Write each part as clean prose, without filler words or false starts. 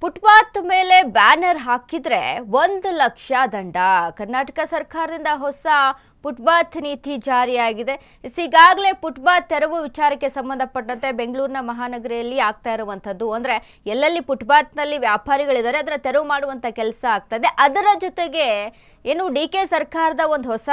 Footpath ಮೇಲೆ banner ಹಾಕಿದ್ರೆ 1,00,000 ದಂಡ. ಕರ್ನಾಟಕ ಸರ್ಕಾರದಿಂದ ಹೊಸ ಫುಟ್ಪಾತ್ ನೀತಿ ಜಾರಿಯಾಗಿದೆ. ಈಗಾಗಲೇ ಫುಟ್ಪಾತ್ ತೆರವು ವಿಚಾರಕ್ಕೆ ಸಂಬಂಧಪಟ್ಟಂತೆ ಬೆಂಗಳೂರಿನ ಮಹಾನಗರಿಯಲ್ಲಿ ಆಗ್ತಾ ಇರುವಂತದ್ದು ಅಂದ್ರೆ ಎಲ್ಲೆಲ್ಲಿ ಫುಟ್ಪಾತ್ನಲ್ಲಿ ವ್ಯಾಪಾರಿಗಳಿದ್ದಾರೆ ಅದರ ತೆರವು ಮಾಡುವಂತ ಕೆಲಸ ಆಗ್ತದೆ. ಅದರ ಜೊತೆಗೆ ಏನು ಡಿಕೆ ಸರ್ಕಾರದ ಒಂದು ಹೊಸ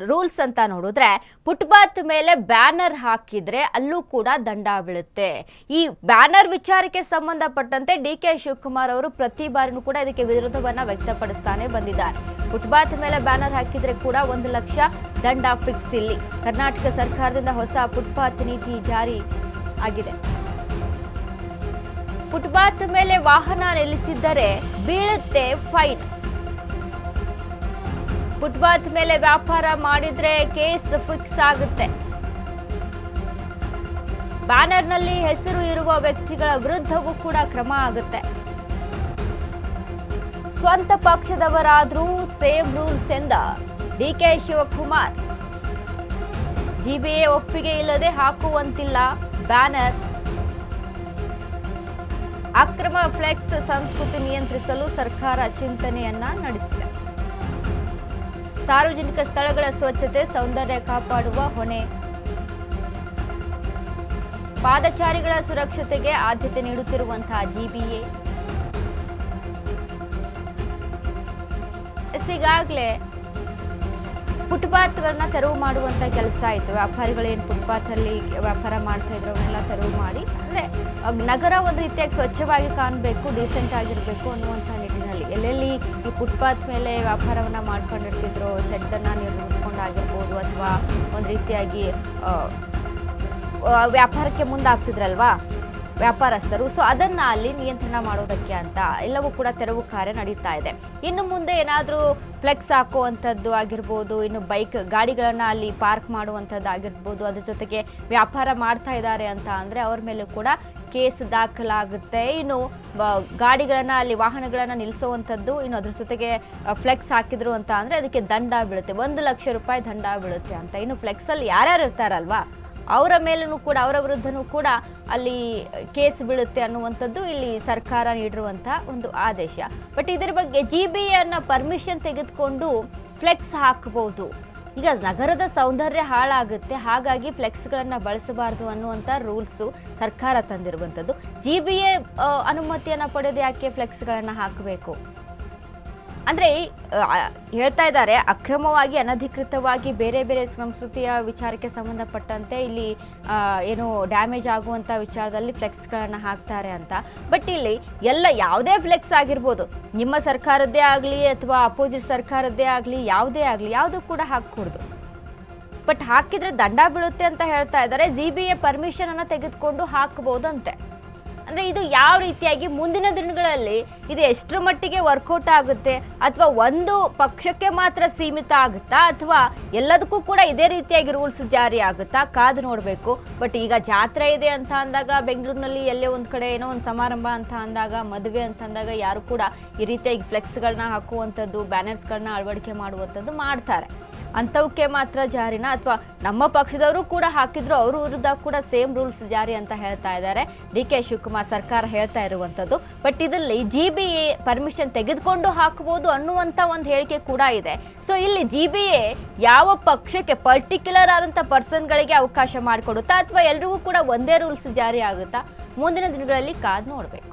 ರೂಲ್ಸ್ ಅಂತ ನೋಡಿದ್ರೆ ಫುಟ್ಪಾತ್ ಮೇಲೆ ಬ್ಯಾನರ್ ಹಾಕಿದ್ರೆ ಅಲ್ಲೂ ಕೂಡ ದಂಡ ಬೀಳುತ್ತೆ. ಈ ಬ್ಯಾನರ್ ವಿಚಾರಕ್ಕೆ ಸಂಬಂಧಪಟ್ಟಂತೆ ಡಿಕೆ ಶಿವಕುಮಾರ್ ಅವರು ಪ್ರತಿ ಬಾರಿನೂ ಕೂಡ ಇದಕ್ಕೆ ವಿರೋಧವನ್ನ ವ್ಯಕ್ತಪಡಿಸ್ತಾನೆ ಬಂದಿದ್ದಾರೆ. ಫುಟ್ಪಾತ್ ಮೇಲೆ ಬ್ಯಾನರ್ ಹಾಕಿದ್ರೆ ಕೂಡ 1,00,000 ದಂಡ ಫಿಕ್ಸ್. ಇಲ್ಲಿ ಕರ್ನಾಟಕ ಸರ್ಕಾರದಿಂದ ಹೊಸ ಫುಟ್ಪಾತ್ ನೀತಿ ಜಾರಿ ಆಗಿದೆ. ಫುಟ್ಪಾತ್ ಮೇಲೆ ವಾಹನ ನಿಲ್ಲಿಸಿದ್ದರೆ ಬೀಳುತ್ತೆ ಫೈನ್. ಫುಟ್ಪಾತ್ ಮೇಲೆ ವ್ಯಾಪಾರ ಮಾಡಿದ್ರೆ ಕೇಸ್ ಫಿಕ್ಸ್ ಆಗುತ್ತೆ. ಬ್ಯಾನರ್ನಲ್ಲಿ ಹೆಸರು ಇರುವ ವ್ಯಕ್ತಿಗಳ ವಿರುದ್ಧವೂ ಕೂಡ ಕ್ರಮ ಆಗುತ್ತೆ. ಸ್ವಂತ ಪಕ್ಷದವರಾದ್ರೂ ಸೇಮ್ ರೂಲ್ಸ್ ಎಂದ ಡಿಕೆ ಶಿವಕುಮಾರ್. ಜಿಬಿಎ ಒಪ್ಪಿಗೆ ಇಲ್ಲದೆ ಹಾಕುವಂತಿಲ್ಲ ಬ್ಯಾನರ್. ಅಕ್ರಮ ಫ್ಲೆಕ್ಸ್ ಸಂಸ್ಕೃತಿ ನಿಯಂತ್ರಿಸಲು ಸರ್ಕಾರ ಚಿಂತನೆಯನ್ನ ನಡೆಸಿದೆ. ಸಾರ್ವಜನಿಕ ಸ್ಥಳಗಳ ಸ್ವಚ್ಛತೆ ಸೌಂದರ್ಯ ಕಾಪಾಡುವ ಹೊಣೆ. ಪಾದಚಾರಿಗಳ ಸುರಕ್ಷತೆಗೆ ಆದ್ಯತೆ ನೀಡುತ್ತಿರುವಂತಹ ಜಿಬಿಎ. ಈಗಾಗಲೇ ಫುಟ್ಪಾತ್ಗಳನ್ನ ತೆರವು ಮಾಡುವಂತ ಕೆಲಸ ಆಯಿತು. ವ್ಯಾಪಾರಿಗಳು ಏನು ಫುಟ್ಪಾತ್ ಅಲ್ಲಿ ವ್ಯಾಪಾರ ಮಾಡ್ತಾ ಇದ್ರು ಅವನ್ನೆಲ್ಲ ತೆರವು ಮಾಡಿ ಅಂದ್ರೆ ನಗರ ಒಂದು ರೀತಿಯಾಗಿ ಸ್ವಚ್ಛವಾಗಿ ಕಾಣಬೇಕು, ಡೀಸೆಂಟ್ ಆಗಿರಬೇಕು ಅನ್ನುವಂಥ ನಿಟ್ಟಿನಲ್ಲಿ ಎಲ್ಲೆಲ್ಲಿ ಈ ಫುಟ್ಪಾತ್ ಮೇಲೆ ವ್ಯಾಪಾರವನ್ನ ಮಾಡ್ಕೊಂಡಿರ್ತಿದ್ರು, ಶೆಡ್ಡನ್ನು ನಿರ್ಮಿಸ್ಕೊಂಡಾಗಿರ್ಬೋದು ಅಥವಾ ಒಂದು ರೀತಿಯಾಗಿ ವ್ಯಾಪಾರಕ್ಕೆ ಮುಂದಾಗ್ತಿದ್ರಲ್ವಾ ವ್ಯಾಪಾರಸ್ಥರು, ಸೊ ಅದನ್ನ ಅಲ್ಲಿ ನಿಯಂತ್ರಣ ಮಾಡೋದಕ್ಕೆ ಅಂತ ಎಲ್ಲವೂ ಕೂಡ ತೆರವು ಕಾರ್ಯ ನಡೀತಾ ಇದೆ. ಇನ್ನು ಮುಂದೆ ಏನಾದರೂ ಫ್ಲೆಕ್ಸ್ ಹಾಕುವಂಥದ್ದು ಆಗಿರ್ಬೋದು, ಇನ್ನು ಬೈಕ್ ಗಾಡಿಗಳನ್ನ ಅಲ್ಲಿ ಪಾರ್ಕ್ ಮಾಡುವಂಥದ್ದು ಆಗಿರ್ಬೋದು, ಅದ್ರ ಜೊತೆಗೆ ವ್ಯಾಪಾರ ಮಾಡ್ತಾ ಇದ್ದಾರೆ ಅಂತ ಅಂದರೆ ಅವ್ರ ಮೇಲೂ ಕೂಡ ಕೇಸ್ ದಾಖಲಾಗುತ್ತೆ. ಇನ್ನು ಗಾಡಿಗಳನ್ನ ಅಲ್ಲಿ ವಾಹನಗಳನ್ನ ನಿಲ್ಲಿಸುವಂಥದ್ದು, ಇನ್ನು ಅದ್ರ ಜೊತೆಗೆ ಫ್ಲೆಕ್ಸ್ ಹಾಕಿದ್ರು ಅಂತ ಅಂದರೆ ಅದಕ್ಕೆ ದಂಡ ಬೀಳುತ್ತೆ, 1,00,000 ರೂಪಾಯಿ ದಂಡ ಬೀಳುತ್ತೆ ಅಂತ. ಇನ್ನು ಫ್ಲೆಕ್ಸಲ್ಲಿ ಯಾರ್ಯಾರು ಇರ್ತಾರಲ್ವಾ ಅವರ ಮೇಲೂ ಕೂಡ ಅವರ ವಿರುದ್ಧನೂ ಕೂಡ ಅಲ್ಲಿ ಕೇಸ್ ಬೀಳುತ್ತೆ ಅನ್ನುವಂಥದ್ದು ಇಲ್ಲಿ ಸರ್ಕಾರ ನೀಡಿರುವಂಥ ಒಂದು ಆದೇಶ. ಬಟ್ ಇದರ ಬಗ್ಗೆ ಜಿಬಿಎ ಅನ್ನ ಪರ್ಮಿಷನ್ ತೆಗೆದುಕೊಂಡು ಫ್ಲೆಕ್ಸ್ ಹಾಕಬಹುದು. ಈಗ ನಗರದ ಸೌಂದರ್ಯ ಹಾಳಾಗುತ್ತೆ, ಹಾಗಾಗಿ ಫ್ಲೆಕ್ಸ್ಗಳನ್ನು ಬಳಸಬಾರ್ದು ಅನ್ನುವಂಥ ರೂಲ್ಸು ಸರ್ಕಾರ ತಂದಿರುವಂಥದ್ದು. ಜಿಬಿಎ ಅನುಮತಿಯನ್ನು ಪಡೆದು ಯಾಕೆ ಫ್ಲೆಕ್ಸ್ಗಳನ್ನು ಹಾಕಬೇಕು ಅಂದರೆ ಹೇಳ್ತಾ ಇದ್ದಾರೆ, ಅಕ್ರಮವಾಗಿ ಅನಧಿಕೃತವಾಗಿ ಬೇರೆ ಬೇರೆ ಸಂಸ್ಕೃತಿಯ ವಿಚಾರಕ್ಕೆ ಸಂಬಂಧಪಟ್ಟಂತೆ ಇಲ್ಲಿ ಏನು ಡ್ಯಾಮೇಜ್ ಆಗುವಂಥ ವಿಚಾರದಲ್ಲಿ ಫ್ಲೆಕ್ಸ್ಗಳನ್ನು ಹಾಕ್ತಾರೆ ಅಂತ. ಬಟ್ ಇಲ್ಲಿ ಎಲ್ಲ ಯಾವುದೇ ಫ್ಲೆಕ್ಸ್ ಆಗಿರ್ಬೋದು, ನಿಮ್ಮ ಸರ್ಕಾರದ್ದೇ ಆಗಲಿ ಅಥವಾ ಅಪೋಸಿಟ್ ಸರ್ಕಾರದ್ದೇ ಆಗಲಿ ಯಾವುದೇ ಆಗಲಿ ಯಾವುದು ಕೂಡ ಹಾಕಕೂಡ್ದು. ಬಟ್ ಹಾಕಿದರೆ ದಂಡ ಬೀಳುತ್ತೆ ಅಂತ ಹೇಳ್ತಾ ಇದ್ದಾರೆ. ಜಿಬಿಎ ಪರ್ಮಿಷನನ್ನು ತೆಗೆದುಕೊಂಡು ಹಾಕಬಹುದಂತೆ. ಅಂದರೆ ಇದು ಯಾವ ರೀತಿಯಾಗಿ ಮುಂದಿನ ದಿನಗಳಲ್ಲಿ ಇದು ಎಷ್ಟರ ಮಟ್ಟಿಗೆ ವರ್ಕೌಟ್ ಆಗುತ್ತೆ, ಅಥವಾ ಒಂದು ಪಕ್ಷಕ್ಕೆ ಮಾತ್ರ ಸೀಮಿತ ಆಗುತ್ತಾ ಅಥವಾ ಎಲ್ಲದಕ್ಕೂ ಕೂಡ ಇದೇ ರೀತಿಯಾಗಿ ರೂಲ್ಸ್ ಜಾರಿ ಆಗುತ್ತಾ ಕಾದು ನೋಡಬೇಕು. ಬಟ್ ಈಗ ಜಾತ್ರೆ ಇದೆ ಅಂತ ಅಂದಾಗ, ಬೆಂಗಳೂರಿನಲ್ಲಿ ಎಲ್ಲೇ ಒಂದು ಕಡೆ ಏನೋ ಒಂದು ಸಮಾರಂಭ ಅಂತ ಅಂದಾಗ, ಮದುವೆ ಅಂತ ಅಂದಾಗ ಯಾರು ಕೂಡ ಈ ರೀತಿಯಾಗಿ ಫ್ಲೆಕ್ಸ್ಗಳನ್ನ ಹಾಕುವಂಥದ್ದು, ಬ್ಯಾನರ್ಸ್ಗಳನ್ನ ಅಳವಡಿಕೆ ಮಾಡುವಂಥದ್ದು ಮಾಡ್ತಾರೆ. ಅಂಥವಕ್ಕೆ ಮಾತ್ರ ಜಾರಿನ ಅಥವಾ ನಮ್ಮ ಪಕ್ಷದವರು ಕೂಡ ಹಾಕಿದ್ರು ಅವ್ರ ವಿರುದ್ಧ ಕೂಡ ಸೇಮ್ ರೂಲ್ಸ್ ಜಾರಿ ಅಂತ ಹೇಳ್ತಾ ಇದ್ದಾರೆ ಡಿಕೆ ಶಿವಕುಮಾರ್ ಸರ್ಕಾರ ಹೇಳ್ತಾ ಇರುವಂಥದ್ದು. ಬಟ್ ಇದರಲ್ಲಿ ಜಿಬಿಎ ಪರ್ಮಿಷನ್ ತೆಗೆದುಕೊಂಡು ಹಾಕಬಹುದು ಅನ್ನುವಂಥ ಒಂದು ಹೇಳಿಕೆ ಕೂಡ ಇದೆ. ಸೊ ಇಲ್ಲಿ ಜಿಬಿಎ ಯಾವ ಪಕ್ಷಕ್ಕೆ ಪರ್ಟಿಕ್ಯುಲರ್ ಆದಂಥ ಪರ್ಸನ್ಗಳಿಗೆ ಅವಕಾಶ ಮಾಡಿಕೊಡುತ್ತಾ ಅಥವಾ ಎಲ್ರಿಗೂ ಕೂಡ ಒಂದೇ ರೂಲ್ಸ್ ಜಾರಿ ಆಗುತ್ತಾ ಮುಂದಿನ ದಿನಗಳಲ್ಲಿ ಕಾದು ನೋಡಬೇಕು.